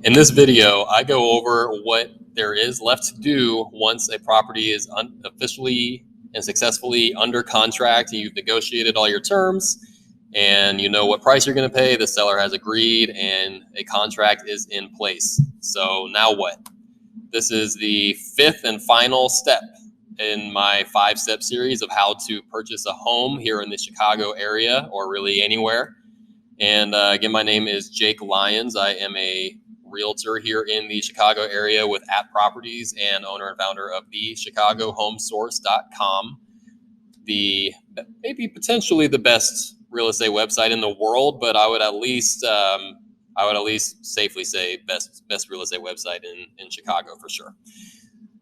In this video, I go over what there is left to do once a property is officially and successfully under contract. You've negotiated all your terms and you know what price you're going to pay. The seller has agreed and a contract is in place. So now what? This is the fifth and final step in my 5-step series of how to purchase a home here in the Chicago area or really anywhere. And again, my name is Jake Lyons. I am a realtor here in the Chicago area with At Properties and owner and founder of the ChicagoHomeSource.com, the maybe potentially the best real estate website in the world, but I would at least safely say best real estate website in Chicago for sure.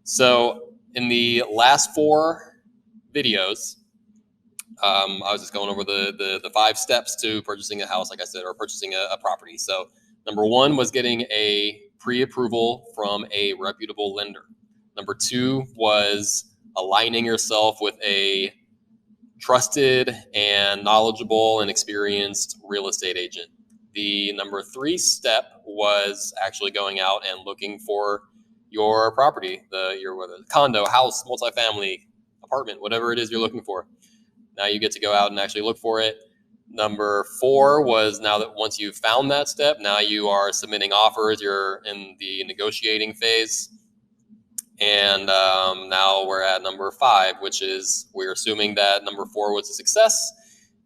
So in the last 4 videos, I was just going over the 5 steps to purchasing a house, like I said, or purchasing a property. So number 1 was getting a pre-approval from a reputable lender. Number 2 was aligning yourself with a trusted and knowledgeable and experienced real estate agent. The number 3 step was actually going out and looking for your property, whether condo, house, multifamily, apartment, whatever it is you're looking for. Now you get to go out and actually look for it. Number 4 was, now that once you've found that step, now you are submitting offers, you're in the negotiating phase. And now we're at number 5, which is we're assuming that number 4 was a success.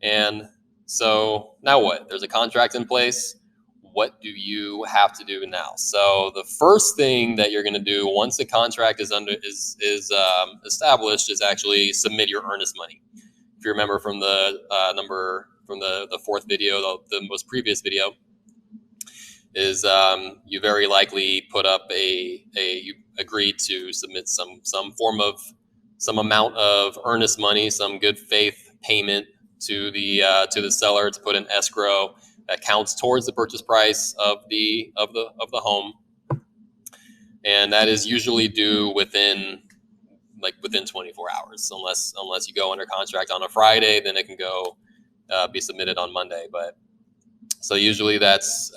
And so now what? There's a contract in place. What do you have to do now? So the first thing that you're going to do once the contract is established is actually submit your earnest money. If you remember from the the 4th video, the most previous video, is you very likely put up you agreed to submit some amount of earnest money, some good faith payment to the seller to put in escrow that counts towards the purchase price of the home, and that is usually due within 24 hours, unless you go under contract on a Friday, then it can go be submitted on Monday. But so usually that's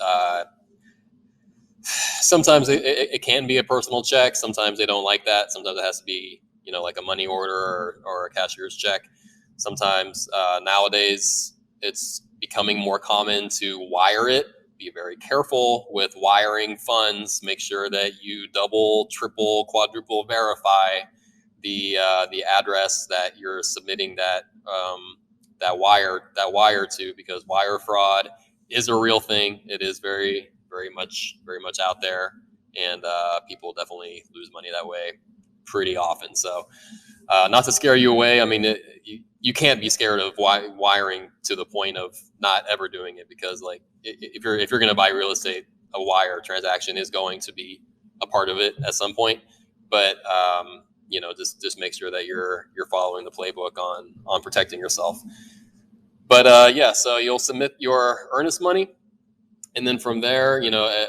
sometimes it can be a personal check. Sometimes they don't like that. Sometimes it has to be like a money order or a cashier's check. Sometimes nowadays it's becoming more common to wire it. Be very careful with wiring funds. Make sure that you double, triple, quadruple verify the address that you're submitting that wire to, because wire fraud is a real thing. It is very much out there, and people definitely lose money that way pretty often. So not to scare you away, I mean, you can't be scared of wiring to the point of not ever doing it, because like if you're going to buy real estate, a wire transaction is going to be a part of it at some point. But just make sure that you're following the playbook on protecting yourself. But so you'll submit your earnest money, and then from there,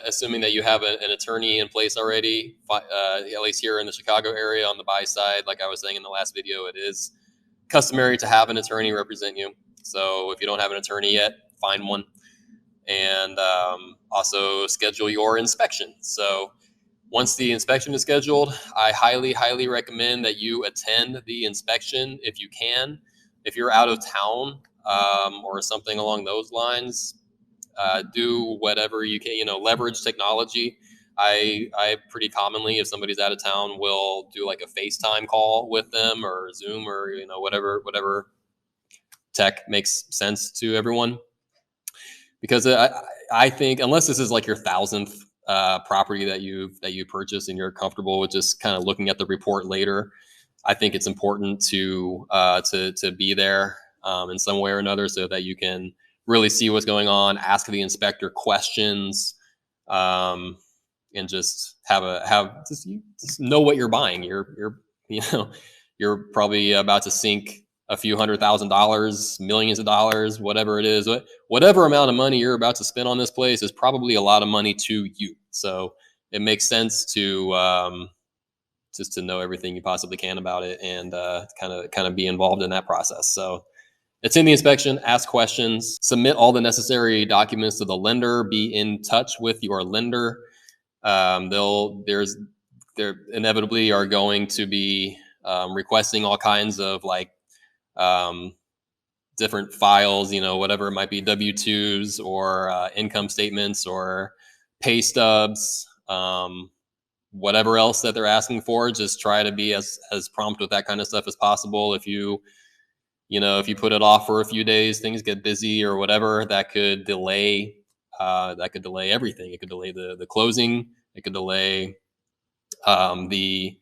assuming that you have an attorney in place already, at least here in the Chicago area on the buy side, like I was saying in the last video, it is customary to have an attorney represent you. So if you don't have an attorney yet, find one, and also schedule your inspection. So once the inspection is scheduled, I highly recommend that you attend the inspection if you can. If you're out of town or something along those lines, do whatever you can, leverage technology. I pretty commonly, if somebody's out of town, will do like a FaceTime call with them, or Zoom, or whatever tech makes sense to everyone. Because I think, unless this is like your 1,000th property that you purchased and you're comfortable with just kind of looking at the report later, I think it's important to be there in some way or another, so that you can really see what's going on, ask the inspector questions, and just just know what you're buying. You're probably about to sink a few $100,000, millions of dollars, whatever it is, whatever amount of money you're about to spend on this place is probably a lot of money to you. So it makes sense to just to know everything you possibly can about it, and kind of be involved in that process. So it's in the inspection, ask questions, submit all the necessary documents to the lender, be in touch with your lender. There inevitably are going to be requesting all kinds of like different files, whatever it might be, W-2s or income statements or pay stubs, whatever else that they're asking for. Just try to be as prompt with that kind of stuff as possible. If you put it off for a few days, things get busy or whatever, that could delay everything. It could delay the closing. It could delay the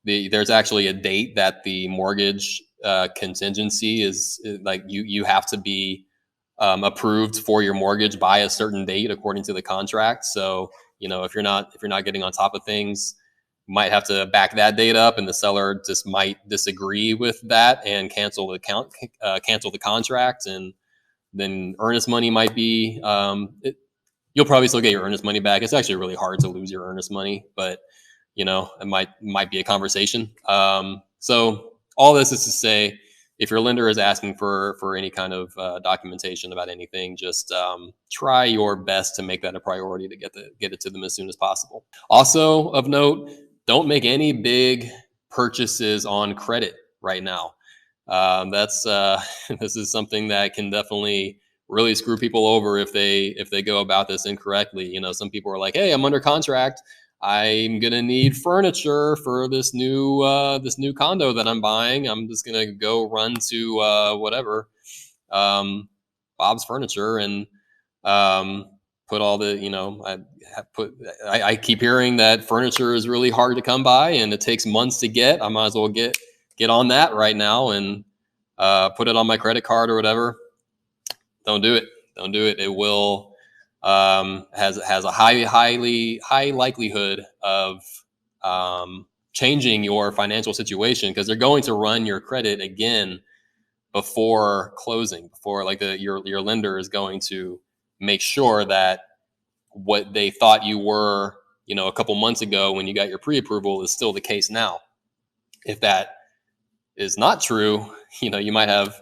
there's actually a date that the mortgage contingency is like you have to be approved for your mortgage by a certain date according to the contract. So if you're not getting on top of things, you might have to back that date up, and the seller just might disagree with that and cancel the contract, and then earnest money might be you'll probably still get your earnest money back. It's actually really hard to lose your earnest money, but it might be a conversation. So all this is to say, if your lender is asking for any kind of documentation about anything, just try your best to make that a priority to get it to them as soon as possible. Also of note, don't make any big purchases on credit right now. That's this is something that can definitely really screw people over if they go about this incorrectly. Some people are like, "Hey, I'm under contract. I'm gonna need furniture for this new condo that I'm buying. I'm just gonna go run to whatever Bob's Furniture and put all the I keep hearing that furniture is really hard to come by and it takes months to get. I might as well get on that right now and put it on my credit card or whatever. Don't do it. It will has a high likelihood of changing your financial situation, because they're going to run your credit again before closing, before like your lender is going to make sure that what they thought you were a couple months ago when you got your pre-approval is still the case now. If that is not true, you might have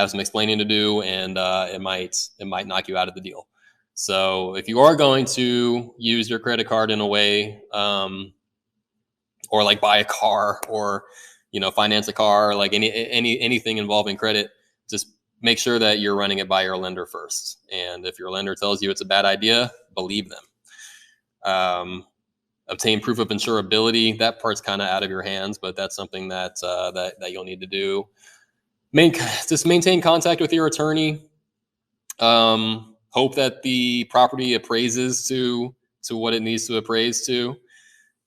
some explaining to do, and it might knock you out of the deal. So if you are going to use your credit card in a way, or like buy a car or finance a car, like anything involving credit, just make sure that you're running it by your lender first. And if your lender tells you it's a bad idea, believe them. Obtain proof of insurability. That part's kind of out of your hands, but that's something that you'll need to do. Just maintain contact with your attorney. Hope that the property appraises to what it needs to appraise to,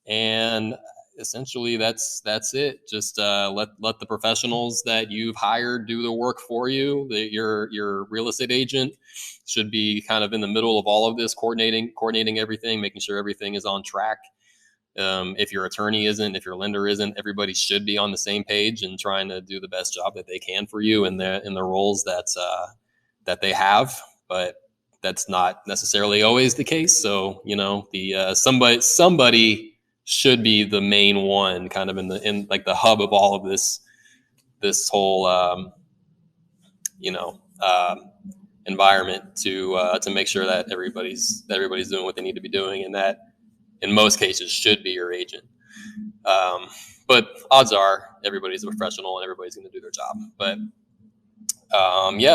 and essentially that's it. Just let the professionals that you've hired do the work for you. Your real estate agent should be kind of in the middle of all of this, coordinating everything, making sure everything is on track. If your attorney isn't, if your lender isn't, everybody should be on the same page and trying to do the best job that they can for you in the roles that they have. But that's not necessarily always the case. So somebody should be the main one, kind of in like the hub of all of this whole environment to make sure that everybody's doing what they need to be doing, and that in most cases should be your agent. But odds are everybody's a professional and everybody's going to do their job. But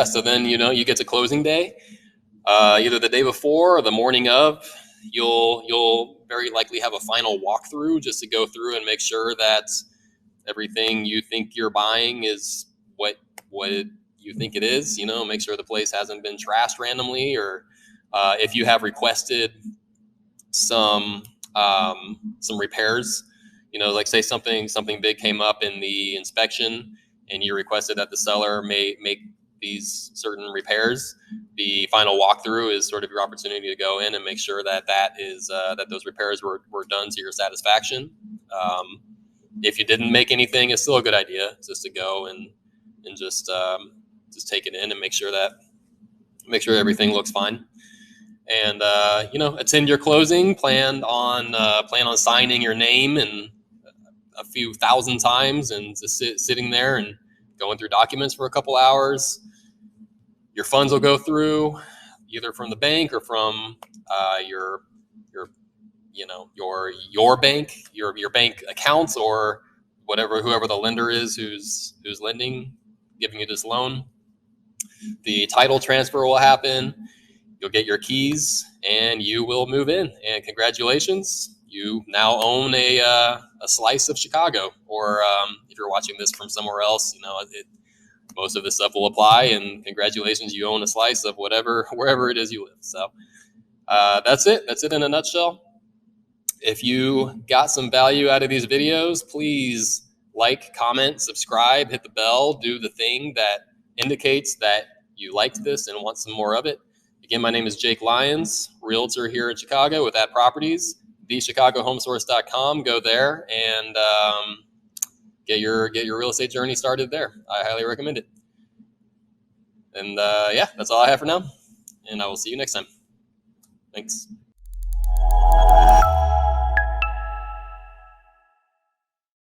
so then you get to closing day, either the day before or the morning of. You'll very likely have a final walkthrough just to go through and make sure that everything you think you're buying is what you think it is. Make sure the place hasn't been trashed randomly, or if you have requested some repairs, like say something big came up in the inspection and you requested that the seller may make these certain repairs. The final walkthrough is sort of your opportunity to go in and make sure that those repairs were done to your satisfaction. If you didn't make anything, it's still a good idea just to go and just take it in and make sure everything looks fine. And attend your closing. Plan on signing your name and a few thousand times, and just sitting there and going through documents for a couple hours. Your funds will go through either from the bank or from your your bank, your bank accounts, or whoever the lender is who's lending, giving you this loan. The title transfer will happen. You'll get your keys and you will move in. And congratulations, you now own a slice of Chicago. Or if you're watching this from somewhere else, most of this stuff will apply. And congratulations, you own a slice of wherever it is you live. So that's it. That's it in a nutshell. If you got some value out of these videos, please like, comment, subscribe, hit the bell, do the thing that indicates that you liked this and want some more of it. Again, my name is Jake Lyons, realtor here in Chicago with At Properties, thechicagohomesource.com. Go there and get your real estate journey started there. I highly recommend it. And yeah, that's all I have for now. And I will see you next time. Thanks.